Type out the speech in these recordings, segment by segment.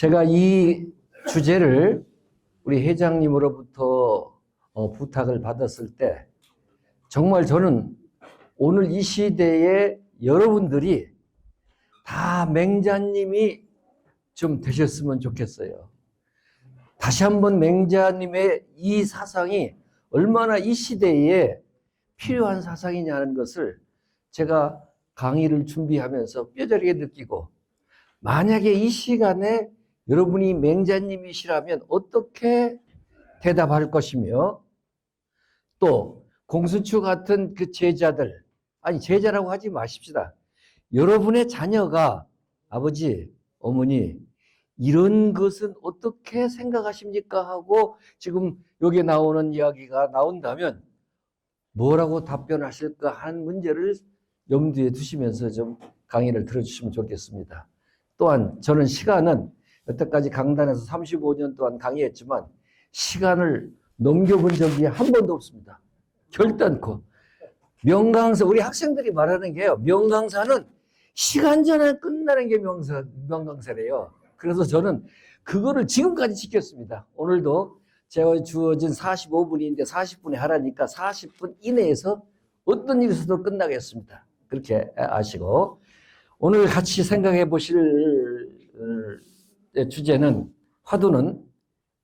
제가 이 주제를 우리 회장님으로부터 부탁을 받았을 때 정말 저는 오늘 이 시대에 여러분들이 다 맹자님이 좀 되셨으면 좋겠어요. 다시 한번 맹자님의 이 사상이 얼마나 이 시대에 필요한 사상이냐는 것을 제가 강의를 준비하면서 뼈저리게 느끼고, 만약에 이 시간에 여러분이 맹자님이시라면 어떻게 대답할 것이며, 또 공수처 같은 그 제자들, 아니 제자라고 하지 마십시다. 여러분의 자녀가 아버지, 어머니 이런 것은 어떻게 생각하십니까? 하고 지금 여기 나오는 이야기가 나온다면 뭐라고 답변하실까 하는 문제를 염두에 두시면서 좀 강의를 들어주시면 좋겠습니다. 또한 저는 시간은 여태까지 강단에서 35년 동안 강의했지만 시간을 넘겨본 적이 한 번도 없습니다. 결단코. 명강사, 우리 학생들이 말하는 게요, 명강사는 시간 전에 끝나는 게 명강사래요. 그래서 저는 그거를 지금까지 지켰습니다. 오늘도 제가 주어진 45분인데 40분에 하라니까 40분 이내에서 어떤 일이 있어도 끝나겠습니다. 그렇게 아시고, 오늘 같이 생각해 보실 주제는, 화두는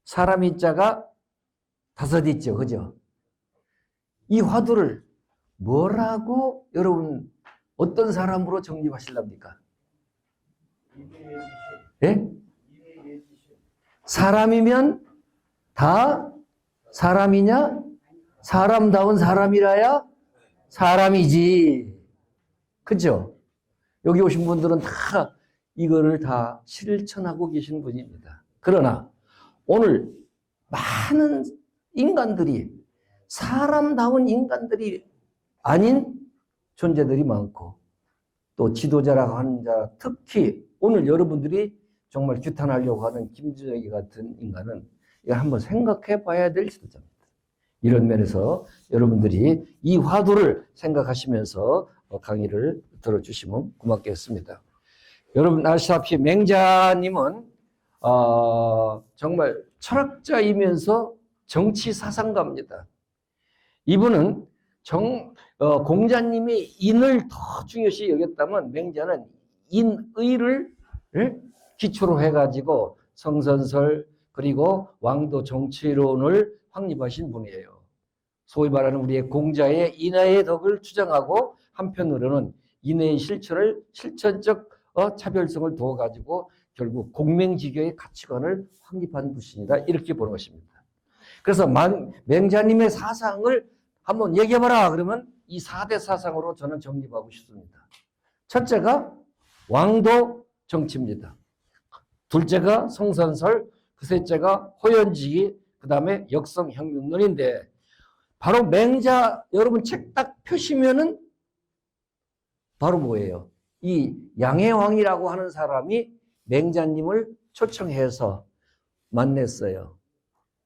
사람이 자가 다섯 있죠. 그죠? 이 화두를 뭐라고 여러분 어떤 사람으로 정립하실랍니까? 예? 사람이면 다 사람이냐? 사람다운 사람이라야 사람이지. 그죠? 여기 오신 분들은 다 이거를 다 실천하고 계신 분입니다. 그러나 오늘 많은 인간들이, 사람다운 인간들이 아닌 존재들이 많고, 또 지도자라고 하는 자, 특히 오늘 여러분들이 정말 규탄하려고 하는 김준혁이 같은 인간은 이거 한번 생각해 봐야 될 지도자입니다. 이런 면에서 여러분들이 이 화두를 생각하시면서 강의를 들어주시면 고맙겠습니다. 여러분 아시다시피 맹자님은 정말 철학자이면서 정치 사상가입니다. 이분은 공자님이 인을 더 중요시 여겼다면 맹자는 인의를 기초로 해가지고 성선설 그리고 왕도 정치론을 확립하신 분이에요. 소위 말하는 우리의 공자의 인하의 덕을 주장하고, 한편으로는 인하의 실천적 차별성을 두어가지고 결국 공명지교의 가치관을 확립한 분이다, 이렇게 보는 것입니다. 그래서 맹자님의 사상을 한번 얘기해봐라 그러면 이 4대 사상으로 저는 정립하고 싶습니다. 첫째가 왕도 정치입니다. 둘째가 성선설, 셋째가 호연지기, 그 다음에 역성혁명론인데, 바로 맹자 여러분 책 딱 펴시면은 바로 뭐예요? 이 양해왕이라고 하는 사람이 맹자님을 초청해서 만났어요.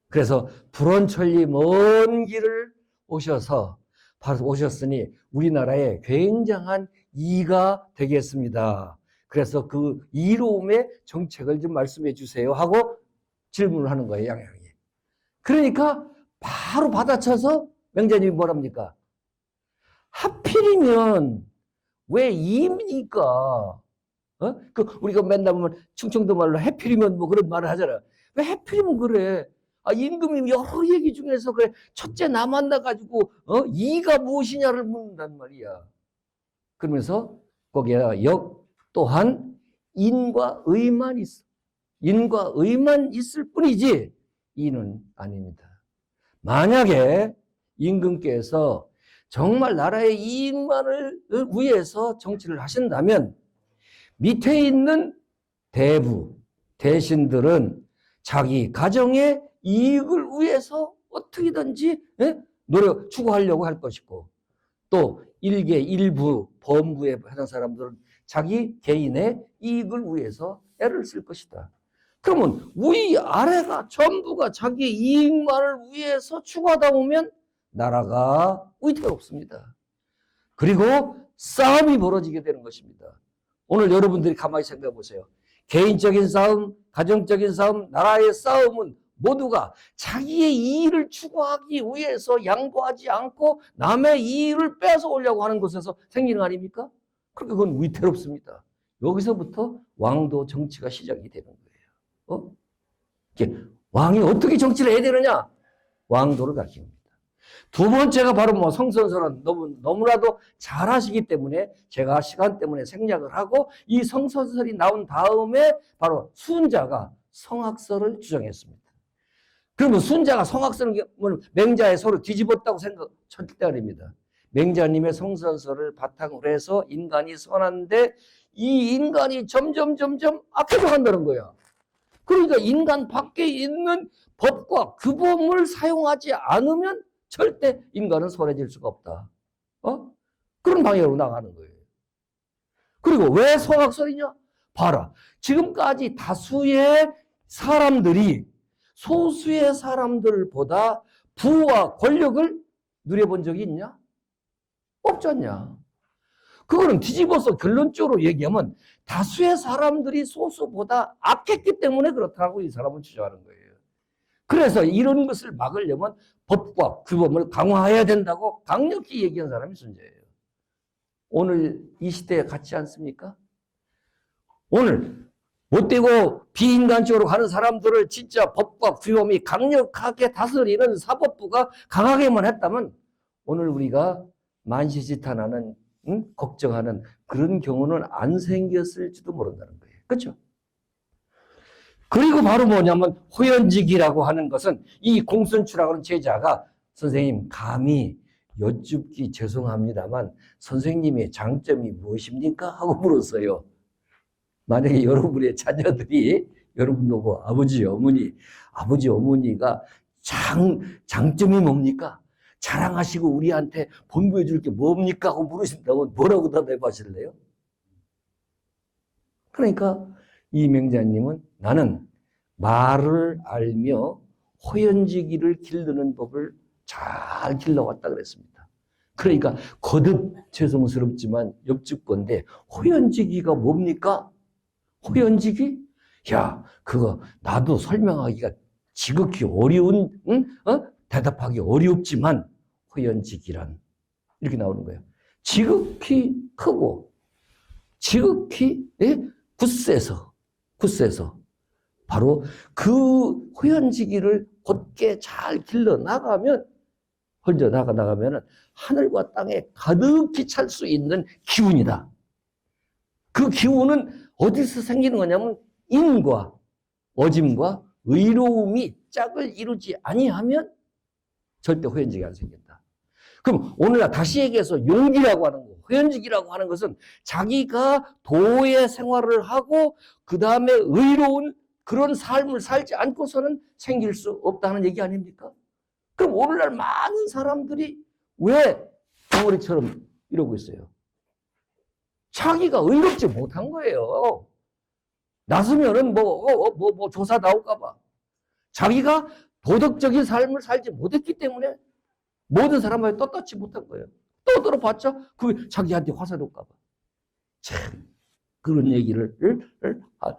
그래서 불원천리 먼 길을 오셔서 바로 오셨으니 우리나라에 굉장한 이가 되겠습니다. 그래서 그 이로움의 정책을 좀 말씀해 주세요 하고 질문을 하는 거예요, 양양이. 그러니까 바로 받아쳐서 맹자님이 뭐랍니까? 하필이면 왜 이입니까? 우리가 맨날 보면 충청도 말로 해필이면 뭐 그런 말을 하잖아. 왜 해필이면 그래? 임금이 여러 얘기 중에서 그래, 첫째 나 만나가지고 이가 무엇이냐를 묻는단 말이야. 그러면서 거기에 역 또한 인과 의만 있어. 인과 의만 있을 뿐이지 이는 아닙니다. 만약에 임금께서 정말 나라의 이익만을 위해서 정치를 하신다면 밑에 있는 대부, 대신들은 자기 가정의 이익을 위해서 어떻게든지 추구하려고 할 것이고, 또 일부 범부에 하는 사람들은 자기 개인의 이익을 위해서 애를 쓸 것이다. 그러면 위 아래가 전부가 자기 이익만을 위해서 추구하다 보면 나라가 위태롭습니다. 그리고 싸움이 벌어지게 되는 것입니다. 오늘 여러분들이 가만히 생각해 보세요. 개인적인 싸움, 가정적인 싸움, 나라의 싸움은 모두가 자기의 이익을 추구하기 위해서 양보하지 않고 남의 이익을 뺏어오려고 하는 것에서 생기는 거 아닙니까? 그러니까 그건 위태롭습니다. 여기서부터 왕도 정치가 시작이 되는 거예요. 왕이 어떻게 정치를 해야 되느냐? 왕도를 가르칩니다. 두 번째가 바로 뭐 성선설은 너무나도 잘 하시기 때문에 제가 시간 때문에 생략을 하고 이 성선설이 나온 다음에 바로 순자가 성악설을 주장했습니다. 그러면 순자가 성악설은 맹자의 서로 뒤집었다고 생각 절대 아닙니다. 맹자님의 성선설을 바탕으로 해서 인간이 선한데 이 인간이 점점 악해져 간다는 거야. 그러니까 인간 밖에 있는 법과 규범을 사용하지 않으면 절대 인간은 선해질 수가 없다. 그런 방향으로 나가는 거예요. 그리고 왜 성악설이냐? 봐라. 지금까지 다수의 사람들이 소수의 사람들보다 부와 권력을 누려본 적이 있냐? 없지 않냐? 그거는 뒤집어서 결론적으로 얘기하면 다수의 사람들이 소수보다 악했기 때문에 그렇다고 이 사람은 주장하는 거예요. 그래서 이런 것을 막으려면 법과 규범을 강화해야 된다고 강력히 얘기한 사람이 순자예요. 오늘 이 시대에 같지 않습니까? 오늘 못되고 비인간적으로 가는 사람들을 진짜 법과 규범이 강력하게 다스리는 사법부가 강하게만 했다면 오늘 우리가 만시지탄하는 걱정하는 그런 경우는 안 생겼을지도 모른다는 거예요. 그렇죠? 그리고 바로 뭐냐면 호연직이라고 하는 것은 이 공손추라고 하는 제자가 선생님 감히 여쭙기 죄송합니다만 선생님의 장점이 무엇입니까? 하고 물었어요. 만약에 여러분의 자녀들이 여러분 보고 아버지 어머니가 장점이 뭡니까? 자랑하시고 우리한테 본부해 줄 게 뭡니까? 하고 물으신다면 뭐라고 대답하실래요? 그러니까 이 맹자님은 나는 말을 알며 호연지기를 기르는 법을 잘 길러왔다 그랬습니다. 그러니까 거듭 죄송스럽지만 여쭙건데 호연지기가 뭡니까? 호연지기? 야, 그거 나도 설명하기가 지극히 어려운, 대답하기 어렵지만 호연지기란 이렇게 나오는 거예요. 지극히 크고 지극히 굳세서 바로 그 호연지기를 곧게 잘 길러 나가면 하늘과 땅에 가득히 찰 수 있는 기운이다. 그 기운은 어디서 생기는 거냐면 인과 어짐과 의로움이 짝을 이루지 아니하면 절대 호연직이 안 생긴다. 그럼 오늘날 다시 얘기해서 용기라고 하는 거, 호연직이라고 하는 것은 자기가 도의 생활을 하고 그 다음에 의로운 그런 삶을 살지 않고서는 생길 수 없다는 얘기 아닙니까? 그럼 오늘날 많은 사람들이 왜 덩어리처럼 이러고 있어요? 자기가 의롭지 못한 거예요. 나서면은 뭐 조사 나올까봐. 자기가 도덕적인 삶을 살지 못했기 때문에 모든 사람한테 떳떳지 못한 거예요. 떠들어봤자 그게 자기한테 화살 올까봐. 참 그런 얘기를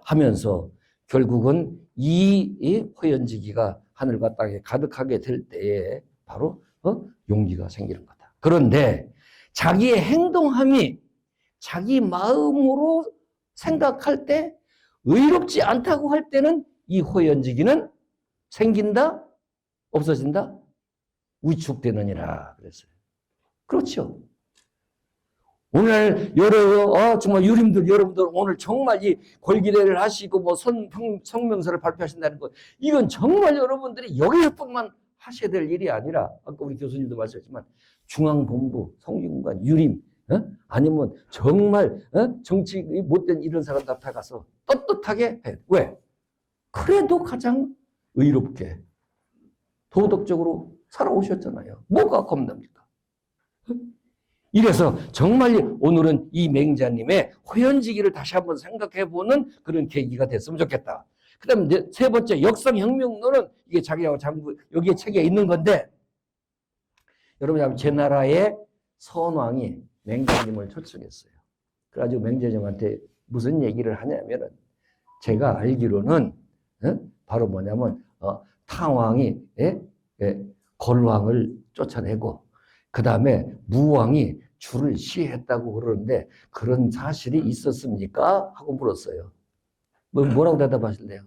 하면서 결국은 이 호연지기가 하늘과 땅에 가득하게 될 때에 바로 용기가 생기는 거다. 그런데 자기의 행동함이 자기 마음으로 생각할 때 의롭지 않다고 할 때는 이 호연지기는 생긴다? 없어진다? 위축되느니라 그랬어요. 그렇죠. 오늘 정말 유림들 여러분들 오늘 정말 이 골기대를 하시고 뭐 성명서를 발표하신다는 것 이건 정말 여러분들이 여기서뿐만 하셔야 될 일이 아니라 아까 우리 교수님도 말씀하셨지만 중앙본부, 성균관, 유림 아니면 정말 정치 못된 이런 사람들 앞에 가서 떳떳하게 해. 왜? 그래도 가장 의롭게 도덕적으로 살아오셨잖아요. 뭐가 겁납니까? 이래서 정말 오늘은 이 맹자님의 호연지기를 다시 한번 생각해보는 그런 계기가 됐으면 좋겠다. 그 다음에 세 번째 역성혁명론은 이게 자기하고 여기에 책에 있는 건데 여러분 제 나라의 선왕이 맹자님을 초청했어요. 그래가지고 맹자님한테 무슨 얘기를 하냐면은 제가 알기로는 바로 뭐냐면 탕왕이 걸왕을 쫓아내고 그 다음에 무왕이 줄을 시했다고 그러는데 그런 사실이 있었습니까? 하고 물었어요. 뭐라고 대답하실래요?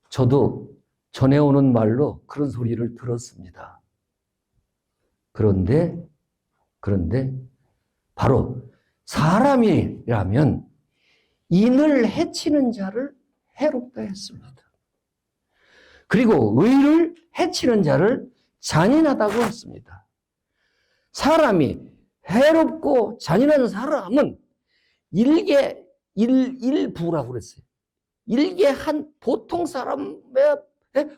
저도 전해오는 말로 그런 소리를 들었습니다. 그런데 바로 사람이라면 인을 해치는 자를 해롭다 했습니다. 그리고 의를 해치는 자를 잔인하다고 했습니다. 사람이 해롭고 잔인한 사람은 일부라고 그랬어요. 일개 한 보통 사람에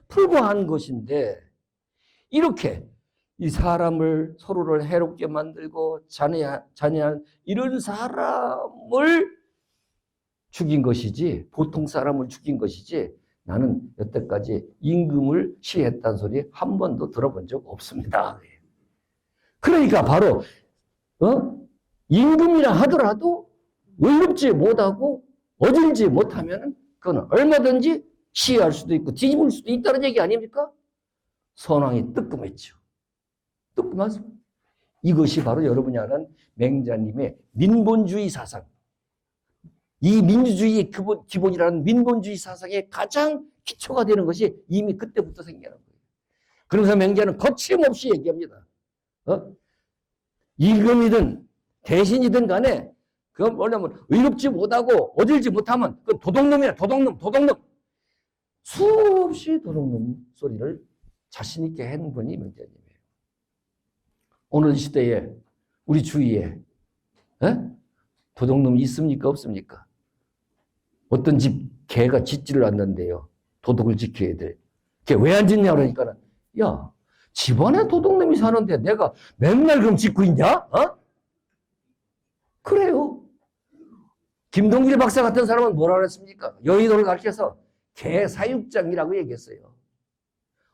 불과한 것인데 이렇게 이 사람을 서로를 해롭게 만들고 잔인한 이런 사람을 죽인 것이지 보통 사람을 죽인 것이지 나는 여태까지 임금을 시했다는 소리 한 번도 들어본 적 없습니다. 그러니까 바로 임금이라 하더라도 의롭지 못하고 어질지 못하면 그건 얼마든지 시해할 수도 있고 뒤집을 수도 있다는 얘기 아닙니까? 선왕이 뜨끔했죠. 뜨끔하죠. 이것이 바로 여러분이 아는 맹자님의 민본주의 사상. 이 민주주의의 기본이라는 민본주의 사상의 가장 기초가 되는 것이 이미 그때부터 생겨난 거예요. 그러면서 맹자는 거침없이 얘기합니다. 임금이든 대신이든 간에 그건 뭐냐면 의롭지 못하고 어질지 못하면 그건 도둑놈이야. 도둑놈. 수없이 도둑놈 소리를 자신 있게 한 분이 맹자님이에요. 오늘 시대에 우리 주위에 도둑놈이 있습니까? 없습니까? 어떤 집 개가 짖지를 않는데요. 도둑을 지켜야 돼. 걔 왜 안 짖냐 그러니까 야 집안에 도둑놈이 사는데 내가 맨날 그럼 짖고 있냐? 그래요. 김동길 박사 같은 사람은 뭐라 그랬습니까? 여의도를 가르쳐서 개사육장이라고 얘기했어요.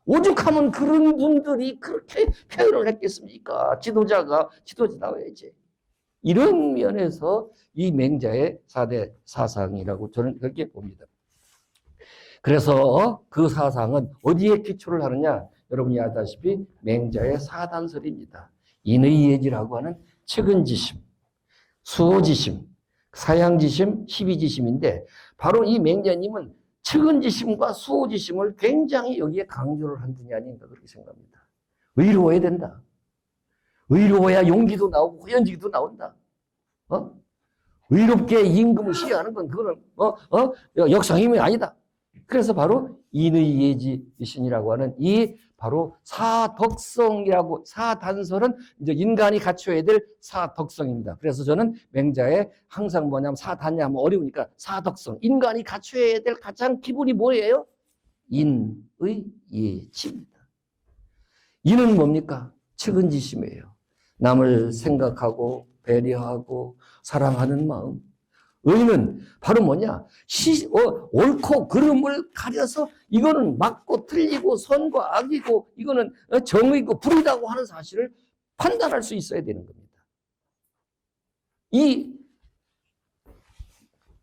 오죽하면 그런 분들이 그렇게 표현을 했겠습니까? 지도자가 나와야지. 이런 면에서 이 맹자의 4대 사상이라고 저는 그렇게 봅니다. 그래서 그 사상은 어디에 기초를 하느냐? 여러분이 아다시피 맹자의 사단설입니다. 인의예지라고 하는 측은지심, 수호지심, 사양지심, 희비지심인데 바로 이 맹자님은 측은지심과 수호지심을 굉장히 여기에 강조를 한 분이 아닌가 그렇게 생각합니다. 의로워야 된다. 의로워야 용기도 나오고 호연지기도 나온다. 의롭게 임금을 시해하는 건 그거는 역상임이 아니다. 그래서 바로 인의예지이신이라고 하는 이 바로 사덕성이라고 사단설은 이제 인간이 갖춰야 될 사덕성입니다. 그래서 저는 맹자의 항상 뭐냐면 사단이 하면 어려우니까 사덕성 인간이 갖춰야 될 가장 기본이 뭐예요? 인의예지입니다. 인은 뭡니까? 측은지심이에요. 남을 생각하고 배려하고 사랑하는 마음. 의는 바로 뭐냐? 옳고 그름을 가려서 이거는 맞고 틀리고 선과 악이고 이거는 정의고 불이라고 하는 사실을 판단할 수 있어야 되는 겁니다. 이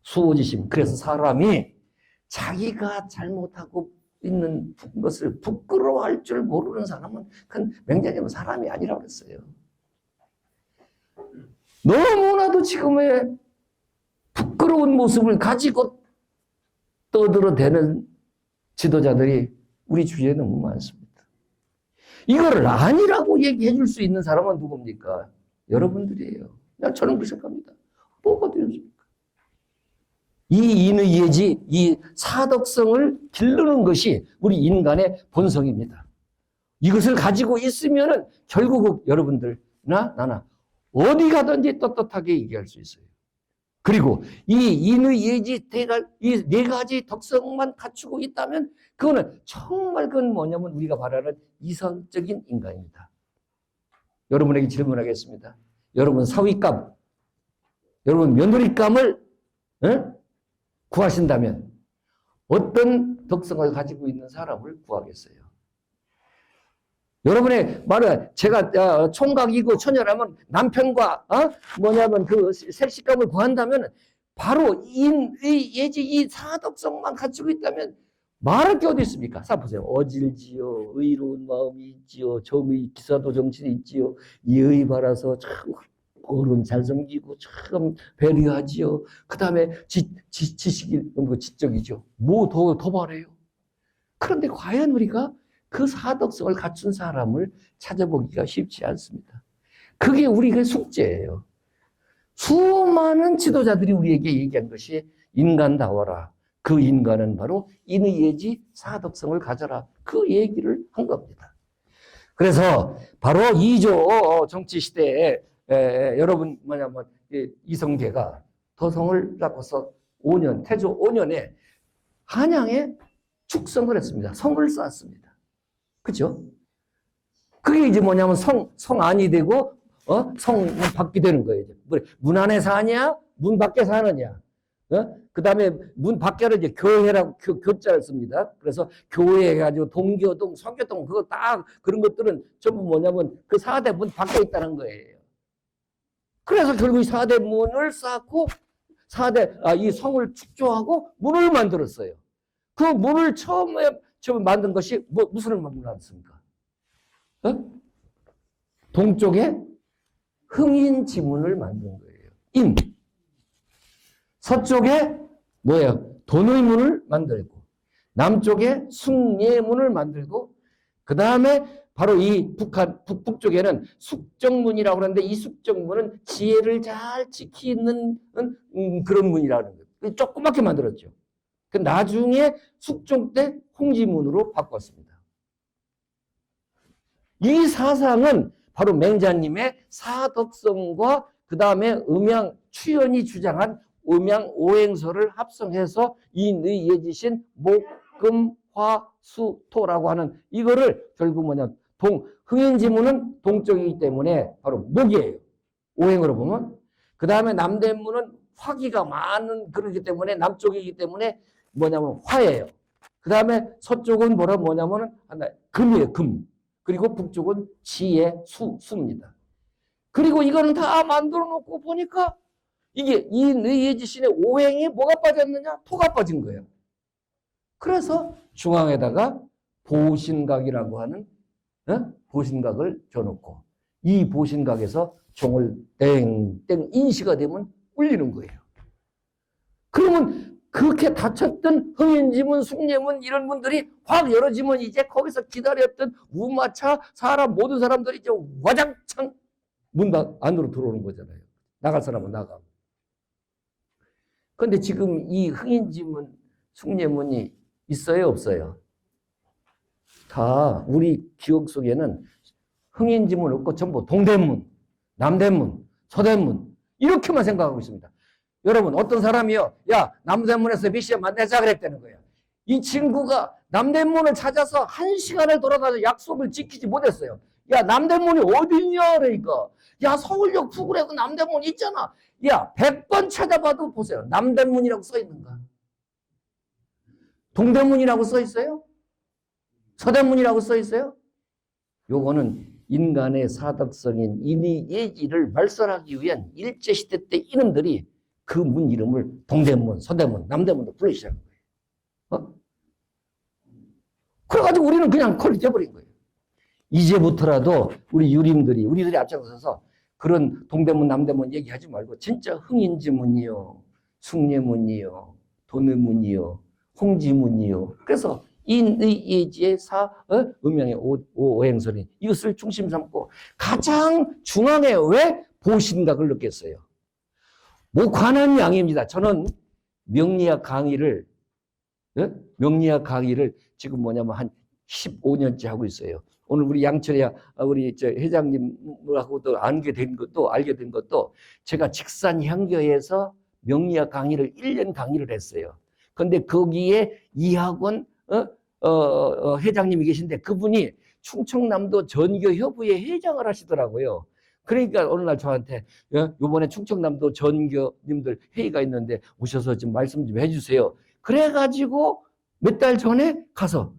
수호지심. 그래서 사람이 자기가 잘못하고 있는 것을 부끄러워할 줄 모르는 사람은 그건 맹자님은 사람이 아니라고 그랬어요. 너무나도 지금의 부끄러운 모습을 가지고 떠들어대는 지도자들이 우리 주위에 너무 많습니다. 이거를 아니라고 얘기해 줄 수 있는 사람은 누굽니까? 여러분들이에요. 저는 그렇게 생각합니다. 뭐가 되었습니까? 이 인의예지, 이 사덕성을 기르는 것이 우리 인간의 본성입니다. 이것을 가지고 있으면 결국 여러분들나 나나 어디 가든지 떳떳하게 얘기할 수 있어요. 그리고 이 인의예지 이 네 가지 덕성만 갖추고 있다면 그거는 정말 그건 뭐냐면 우리가 바라는 이성적인 인간입니다. 여러분에게 질문하겠습니다. 여러분 사위감, 여러분 며느리감을 구하신다면 어떤 덕성을 가지고 있는 사람을 구하겠어요? 여러분의 말은 제가 총각이고 처녀라면 남편과 뭐냐면 그 색식감을 구한다면 바로 이 사덕성만 갖추고 있다면 말할 게 어디 있습니까? 자 보세요. 어질지요, 의로운 마음이 있지요, 정의 기사도 정신이 있지요, 예의 바라서 참 어른 잘 섬기고 참 배려하지요. 그 다음에 지식이 지적이죠. 뭐 더 바래요. 그런데 과연 우리가 그 사덕성을 갖춘 사람을 찾아보기가 쉽지 않습니다. 그게 우리의 숙제예요. 수많은 지도자들이 우리에게 얘기한 것이 인간다워라. 그 인간은 바로 인의예지 사덕성을 가져라. 그 얘기를 한 겁니다. 그래서 바로 2조 정치시대에 여러분 뭐냐면 이성계가 도성을 잡아서 5년, 태조 5년에 한양에 축성을 했습니다. 성을 쌓았습니다. 그죠? 그게 이제 뭐냐면 성안이 되고 성 밖이 되는 거예요. 문 안에 사냐? 문 밖에 사느냐? 그 다음에 문 밖에는 이제 교회라고 교자를 씁니다. 그래서 교회 해가지고 동교동, 성교동 그거 딱 그런 것들은 전부 뭐냐면 그 4대 문 밖에 있다는 거예요. 그래서 결국 4대 문을 쌓고 이 성을 축조하고 문을 만들었어요. 그 문을 처음에 만든 것이 무슨 문을 만들었습니까? 동쪽에 흥인지문을 만든 거예요. 인. 서쪽에 돈의 문을 만들고, 남쪽에 숭례문을 만들고, 그 다음에 바로 이 북쪽에는 숙정문이라고 하는데 이 숙정문은 지혜를 잘 지키는 그런 문이라는 거예요. 조그맣게 만들었죠. 그 나중에 숙종 때 홍지문으로 바꿨습니다. 이 사상은 바로 맹자님의 사덕성과 그 다음에 추연이 주장한 음양오행서를 합성해서 인의예지신 목금화수토라고 하는 이거를 결국 흥인지문은 동쪽이기 때문에 바로 목이에요. 오행으로 보면. 그 다음에 남대문은 화기가 많은 그러기 때문에 남쪽이기 때문에 화예요. 그 다음에 서쪽은 금이에요. 금. 그리고 북쪽은 지혜, 수입니다. 그리고 이거는 다 만들어 놓고 보니까 이게 인의예지신의 오행이 뭐가 빠졌느냐? 토가 빠진 거예요. 그래서 중앙에다가 보신각이라고 하는 보신각을 줘놓고 이 보신각에서 종을 땡땡 인시가 되면 울리는 거예요. 그러면 그렇게 다쳤던 흥인지문, 숭례문 이런 분들이 확 열어지면 이제 거기서 기다렸던 우마차 모든 사람들이 이제 와장창 문 안으로 들어오는 거잖아요. 나갈 사람은 나가고. 그런데 지금 이 흥인지문, 숭례문이 있어요, 없어요? 다 우리 기억 속에는 흥인지문 없고 전부 동대문, 남대문, 서대문 이렇게만 생각하고 있습니다. 여러분 어떤 사람이요, 야 남대문에서 미션 만나자 그랬다는 거예요. 이 친구가 남대문을 찾아서 1시간을 돌아다녀 약속을 지키지 못했어요. 야 남대문이 어디냐 그러니까, 야 서울역 구글에 그 남대문 있잖아. 야 100번 찾아봐도 보세요. 남대문이라고 써 있는가? 동대문이라고 써 있어요? 서대문이라고 써 있어요? 요거는 인간의 사덕성인 인의예지를 말살하기 위한 일제시대 때 이놈들이 그 문 이름을 동대문, 서대문, 남대문도 부르기 시작한 거예요. 그래가지고 우리는 그냥 콜리져버린 거예요. 이제부터라도 우리들이 앞장서서 그런 동대문, 남대문 얘기하지 말고 진짜 흥인지문이요, 숭례문이요, 도내문이요, 홍지문이요. 그래서 인의예지의 음양의 오행설인 이것을 중심 삼고 가장 중앙에 왜 보신각을 넣겠어요? 관한 양입니다. 저는 명리학 강의를 지금 한 15년째 하고 있어요. 오늘 우리 양철이야, 우리 회장님하고도 알게 된 것도 제가 직산향교에서 명리학 강의를 1년 강의를 했어요. 근데 거기에 이학원 회장님이 계신데 그분이 충청남도 전교협의회 회장을 하시더라고요. 그러니까 어느 날 저한테 요번에 충청남도 전교님들 회의가 있는데 오셔서 좀 말씀 좀 해주세요. 그래가지고 몇 달 전에 가서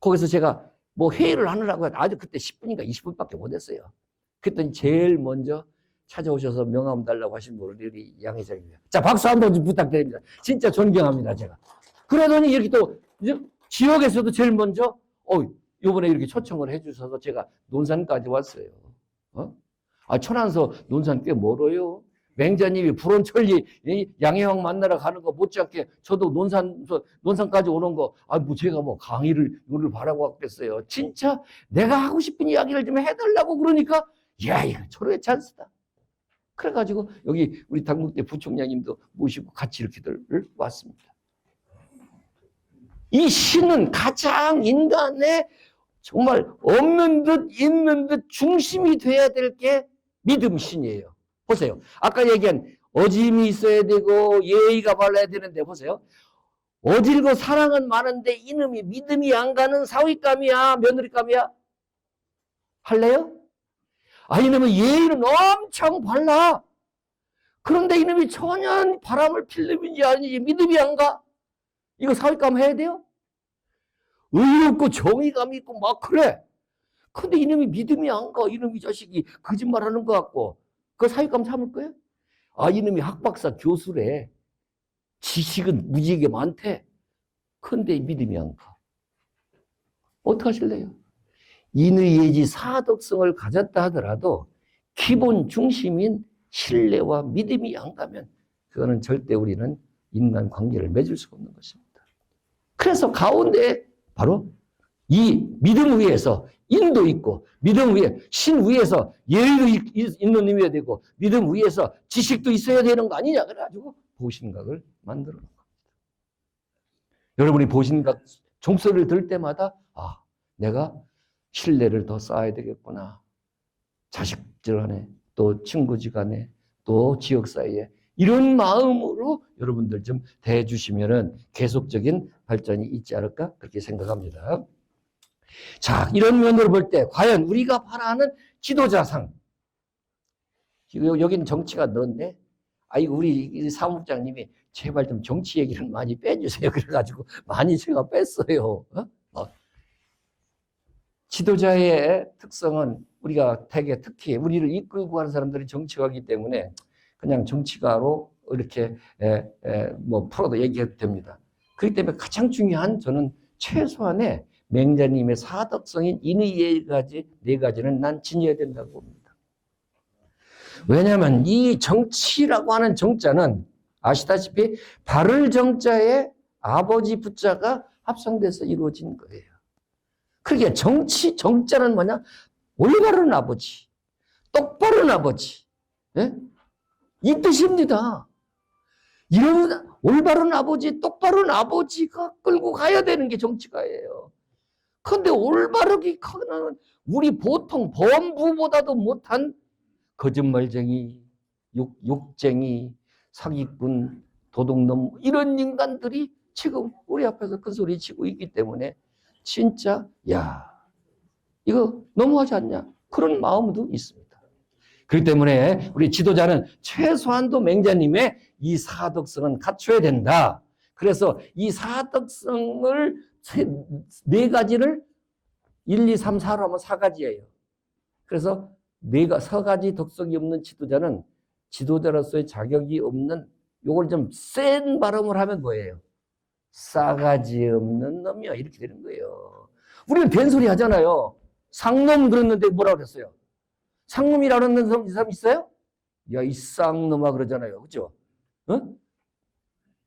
거기서 제가 회의를 하느라고 아주 그때 10분인가 20분밖에 못했어요. 그랬더니 제일 먼저 찾아오셔서 명함 달라고 하신 분을 우리 양회장입니다. 자, 박수 한번 좀 부탁드립니다. 진짜 존경합니다, 제가. 그러더니 이렇게 또 지역에서도 제일 먼저 이번에 이렇게 초청을 해주셔서 제가 논산까지 왔어요. 천안서 논산 꽤 멀어요. 맹자님이 불원천리 양해왕 만나러 가는 거 못지않게 저도 논산까지 오는 거, 제가 뭐 강의를 이거를 바라고 왔겠어요. 진짜 내가 하고 싶은 이야기를 좀 해달라고 그러니까, 이거 초로의 찬스다. 그래가지고 여기 우리 당국대 부총장님도 모시고 같이 이렇게들 왔습니다. 이 신은 가장 인간의 정말 없는 듯 있는 듯 중심이 돼야 될 게 믿음 신이에요. 보세요. 아까 얘기한 어짐이 있어야 되고 예의가 발라야 되는데 보세요. 어질고 사랑은 많은데 이놈이 믿음이 안 가는 사위감이야, 며느리감이야? 할래요? 이놈은 예의는 엄청 발라. 그런데 이놈이 전혀 바람을 필 놈인지 아닌지 믿음이 안 가. 이거 사위감 해야 돼요? 의리 없고 정의감 있고 막 그래. 근데 이놈이 믿음이 안 가. 이놈이 자식이 거짓말하는 것 같고. 그 사위감 삼을 거예요? 이놈이 학박사 교수래. 지식은 무지하게 많대. 근데 믿음이 안 가. 어떡하실래요? 인의예지 사덕성을 가졌다 하더라도 기본 중심인 신뢰와 믿음이 안 가면 그거는 절대 우리는 인간 관계를 맺을 수가 없는 것입니다. 그래서 가운데 바로 이 믿음 위에서 인도 있고, 믿음 위에 신 위에서 예의도 있는 놈이어야 되고, 믿음 위에서 지식도 있어야 되는 거 아니냐 그래가지고 보신각을 만들어 놓은 겁니다. 여러분이 보신각 종소리를 들을 때마다 내가 신뢰를 더 쌓아야 되겠구나. 자식들 간에, 또 친구지간에, 또 지역 사이에 이런 마음으로 여러분들 좀 대해주시면은 계속적인 발전이 있지 않을까 그렇게 생각합니다. 자, 이런 면으로 볼 때 과연 우리가 바라는 지도자상, 여기는 정치가 넣었네. 우리 사무국장님이 제발 좀 정치 얘기를 많이 빼주세요. 그래가지고 많이 제가 뺐어요. 지도자의 특성은 우리가 되게 특히 우리를 이끌고 가는 사람들이 정치가이기 때문에 그냥 정치가로 이렇게 풀어도 얘기해도 됩니다. 그렇기 때문에 가장 중요한 저는 최소한의 맹자님의 사덕성인 인의예가지 네 가지는 난 지녀야 된다고 봅니다. 왜냐하면 이 정치라고 하는 정자는 아시다시피 바를 정자에 아버지 부자가 합성돼서 이루어진 거예요. 그러게 정자는 뭐냐? 올바른 아버지, 똑바른 아버지, 이 뜻입니다. 이런 올바른 아버지, 똑바른 아버지가 끌고 가야 되는 게 정치가예요. 그런데 올바르게 하는 우리 보통 범부보다도 못한 거짓말쟁이, 욕쟁이, 사기꾼, 도둑놈 이런 인간들이 지금 우리 앞에서 큰 소리 치고 있기 때문에 진짜 이거 너무하지 않냐? 그런 마음도 있습니다. 그렇기 때문에 우리 지도자는 최소한도 맹자님의 이 사덕성은 갖춰야 된다. 그래서 이 사덕성을 네 가지를 1, 2, 3, 4로 하면 4가지예요. 그래서 4가지 덕성이 없는 지도자는 지도자로서의 자격이 없는, 요걸 좀 센 발음을 하면 뭐예요? 싸가지 없는 놈이야. 이렇게 되는 거예요. 우리는 된소리 하잖아요. 상놈 들었는데 뭐라 그랬어요? 상놈이라는 사람 있어요? 야, 이 쌍놈아 그러잖아요. 그죠?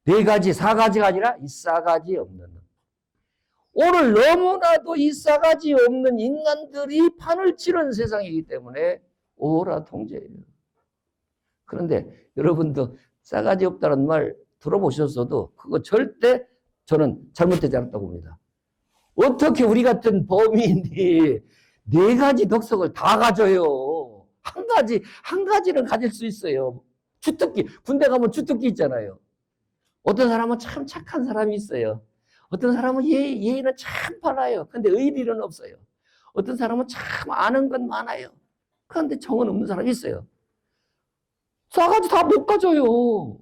4가지, 4가지가 아니라 이 싸가지 없는 놈. 오늘 너무나도 이 싸가지 없는 인간들이 판을 치는 세상이기 때문에 오라 통제예요. 그런데 여러분도 싸가지 없다는 말 들어보셨어도 그거 절대 저는 잘못되지 않았다고 봅니다. 어떻게 우리 같은 범인이 4가지 덕성을 다 가져요? 한 가지는 가질 수 있어요. 주특기, 군대 가면 주특기 있잖아요. 어떤 사람은 참 착한 사람이 있어요. 어떤 사람은 예의는 참 바라요. 근데 의리는 없어요. 어떤 사람은 참 아는 건 많아요. 그런데 정은 없는 사람이 있어요. 싸가지 다 못 가져요.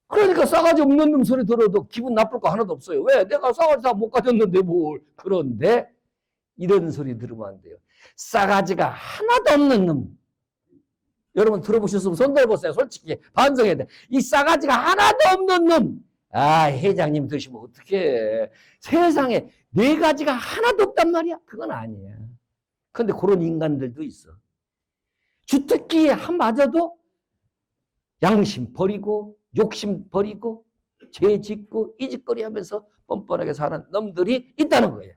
그러니까 싸가지 없는 놈 소리 들어도 기분 나쁠 거 하나도 없어요. 왜? 내가 싸가지 다 못 가졌는데 뭘. 그런데 이런 소리 들으면 안 돼요. 싸가지가 하나도 없는 놈. 여러분 들어보셨으면 손 들어보세요. 솔직히 반성해야 돼. 이 싸가지가 하나도 없는 놈. 아, 회장님 드시면 어떡해. 세상에 네 가지가 하나도 없단 말이야. 그건 아니야. 그런데 그런 인간들도 있어. 주특기에 한 맞아도 양심 버리고 욕심 버리고 죄 짓고 이짓거리 하면서 뻔뻔하게 사는 놈들이 있다는 거예요.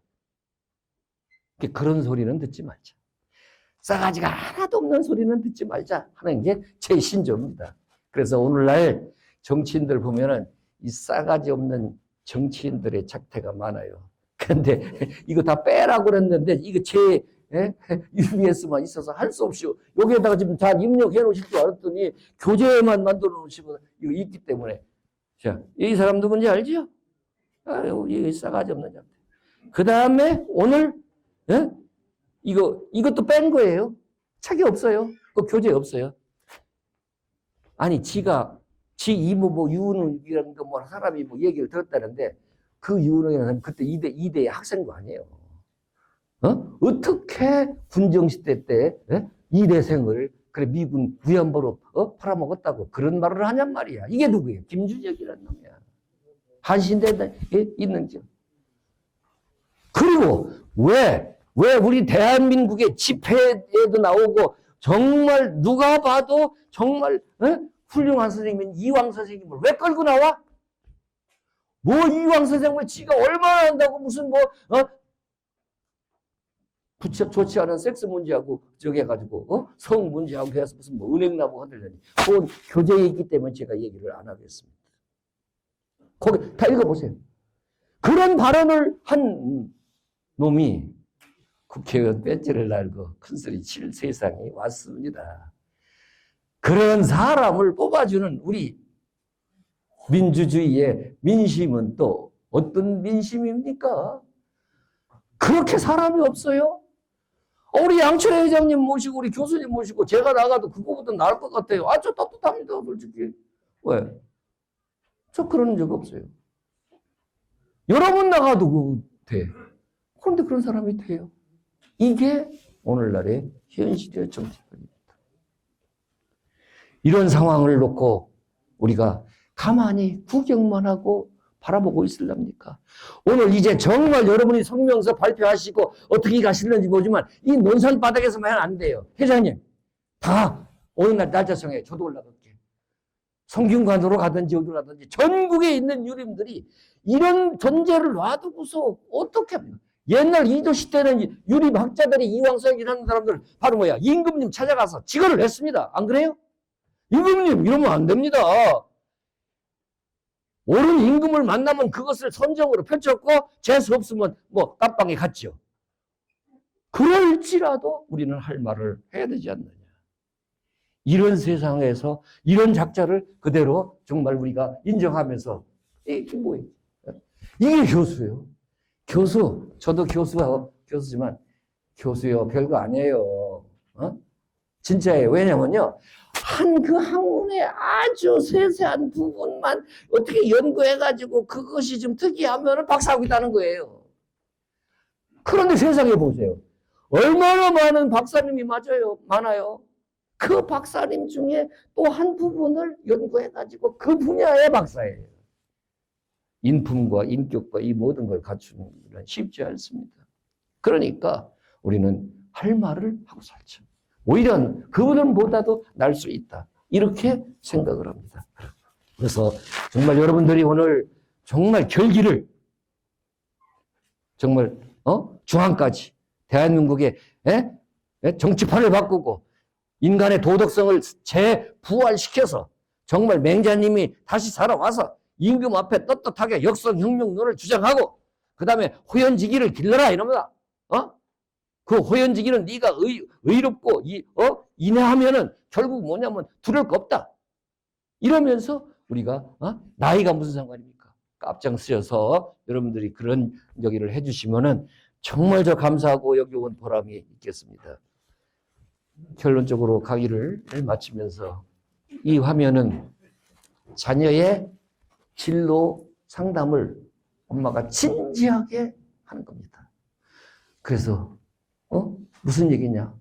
그런 소리는 듣지 말자. 싸가지가 하나도 없는 소리는 듣지 말자 하는 게 제 신조입니다. 그래서 오늘날 정치인들 보면은 이 싸가지 없는 정치인들의 작태가 많아요. 근데 이거 다 빼라고 그랬는데 이거 제 UBS만 있어서 할 수 없이 여기에다가 지금 다 입력해 놓으실 줄 알았더니 교재만 만들어 놓으시고 이거 있기 때문에. 자, 이 사람 누군지 알지요? 아유, 이 싸가지 없는 작태. 그 다음에 오늘 이것도 뺀 거예요. 책이 없어요. 그 교재 없어요. 아니, 지 이모 유은이라는 거 사람이 얘기를 들었다는데 그 유은이라는 사람이 그때 이대 학생도 아니에요. 어떻게 군정시대 때 이대생을 그래 미군 위안부로 팔아먹었다고 그런 말을 하냔 말이야. 이게 누구예요? 김준혁이라는 놈이야. 한신대에 있는지. 그리고 왜 우리 대한민국의 집회에도 나오고 정말 누가 봐도 정말 훌륭한 선생님인 이황 선생님을 왜 끌고 나와? 이황 선생님을 지가 얼마나 한다고 무슨 좋지 않은 섹스 문제하고 저기 해가지고 성 문제하고 해서 무슨 은행나무 흔들더니 그건 교재에 있기 때문에 제가 얘기를 안 하겠습니다. 거기 다 읽어보세요. 그런 발언을 한 놈이 국회의원 배지를 달고 큰소리 칠 세상이 왔습니다. 그런 사람을 뽑아주는 우리 민주주의의 민심은 또 어떤 민심입니까? 그렇게 사람이 없어요? 우리 양철회 회장님 모시고 우리 교수님 모시고 제가 나가도 그거보다 나을 것 같아요. 저 떳떳합니다, 솔직히. 왜? 저 그런 적 없어요. 여러분 나가도 돼. 그런데 그런 사람이 돼요. 이게 오늘날의 현실의 정치입니다. 이런 상황을 놓고 우리가 가만히 구경만 하고 바라보고 있을랍니까? 오늘 이제 정말 여러분이 성명서 발표하시고 어떻게 가실는지 모르지만 이 논산 바닥에서만 안 돼요. 회장님, 다 어느 날 날짜성에 저도 올라갈게. 성균관으로 가든지 어디로 가든지 전국에 있는 유림들이 이런 존재를 놔두고서 어떻게 합니까? 옛날 이도시 때는 유림학자들이 이황석이라는 사람들 바로 뭐야? 임금님 찾아가서 직언을 했습니다. 안 그래요? 임금님 이러면 안 됩니다. 옳은 임금을 만나면 그것을 선정으로 펼쳤고 재수 없으면 깜빵에 갔죠. 그럴지라도 우리는 할 말을 해야 되지 않느냐. 이런 세상에서 이런 작자를 그대로 정말 우리가 인정하면서 이게 뭐예요? 이게 교수예요. 교수, 저도 교수지만 교수요 별거 아니에요. 진짜예요. 왜냐면요. 그 학문의 아주 세세한 부분만 어떻게 연구해가지고 그것이 좀 특이하면 박사하고 있다는 거예요. 그런데 세상에 보세요. 얼마나 많은 박사님이 많아요. 그 박사님 중에 또 한 부분을 연구해가지고 그 분야의 박사예요. 인품과 인격과 이 모든 걸 갖추는 건 쉽지 않습니다. 그러니까 우리는 할 말을 하고 살죠. 오히려 그분들보다도 날 수 있다. 이렇게 생각을 합니다. 그래서 정말 여러분들이 오늘 정말 결기를 정말 중앙까지 대한민국의 정치판을 바꾸고 인간의 도덕성을 재부활시켜서 정말 맹자님이 다시 살아와서 임금 앞에 떳떳하게 역성혁명론을 주장하고 그 다음에 호연지기를 길러라 이럽니다. 그 호연지기는 네가 의롭고 인내하면은 결국 뭐냐면 두려울 거 없다. 이러면서 우리가 나이가 무슨 상관입니까? 앞장서서 여러분들이 그런 여기를 해주시면은 정말 저 감사하고 여기 온 보람이 있겠습니다. 결론적으로 강의를 마치면서 이 화면은 자녀의 진로 상담을 엄마가 진지하게 하는 겁니다. 그래서 무슨 얘기냐?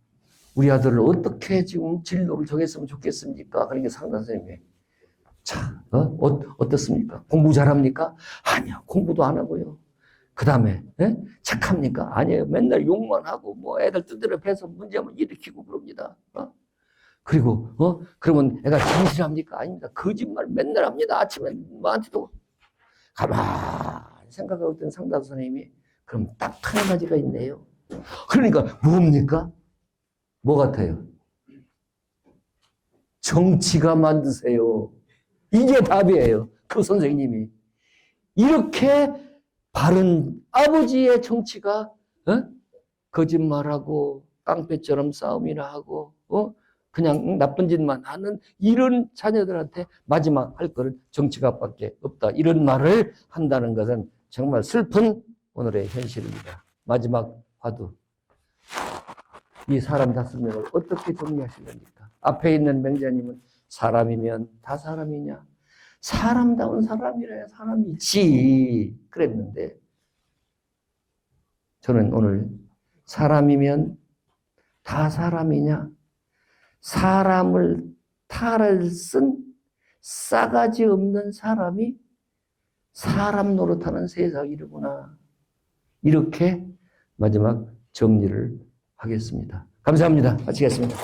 우리 아들을 어떻게 지금 진로를 정했으면 좋겠습니까? 그러니까 상담 선생님이 자, 어떻습니까? 공부 잘합니까? 아니요, 공부도 안 하고요. 그 다음에 착합니까? 아니에요. 맨날 욕만 하고 뭐 애들 두드려 패서 문제만 일으키고 그럽니다. 그리고 그러면 애가 진실합니까? 아닙니다. 거짓말 맨날 합니다. 아침에 나한테도 가만히 생각하고 있던 상담 선생님이 그럼 딱 한 가지가 있네요. 그러니까 뭡니까? 뭐 같아요? 정치가 만드세요. 이게 답이에요. 그 선생님이. 이렇게 바른 아버지의 정치가 거짓말하고 깡패처럼 싸움이나 하고 그냥 나쁜 짓만 하는 이런 자녀들한테 마지막 할 거는 정치가밖에 없다. 이런 말을 한다는 것은 정말 슬픈 오늘의 현실입니다. 마지막 화두. 이 사람 5명을 어떻게 정리하실랍니까? 앞에 있는 맹자님은 사람이면 다 사람이냐? 사람다운 사람이라야 사람이지 그랬는데 저는 오늘 사람이면 다 사람이냐? 사람을 탈을 쓴 싸가지 없는 사람이 사람 노릇하는 세상이구나. 이렇게 마지막 정리를 하겠습니다. 감사합니다. 마치겠습니다.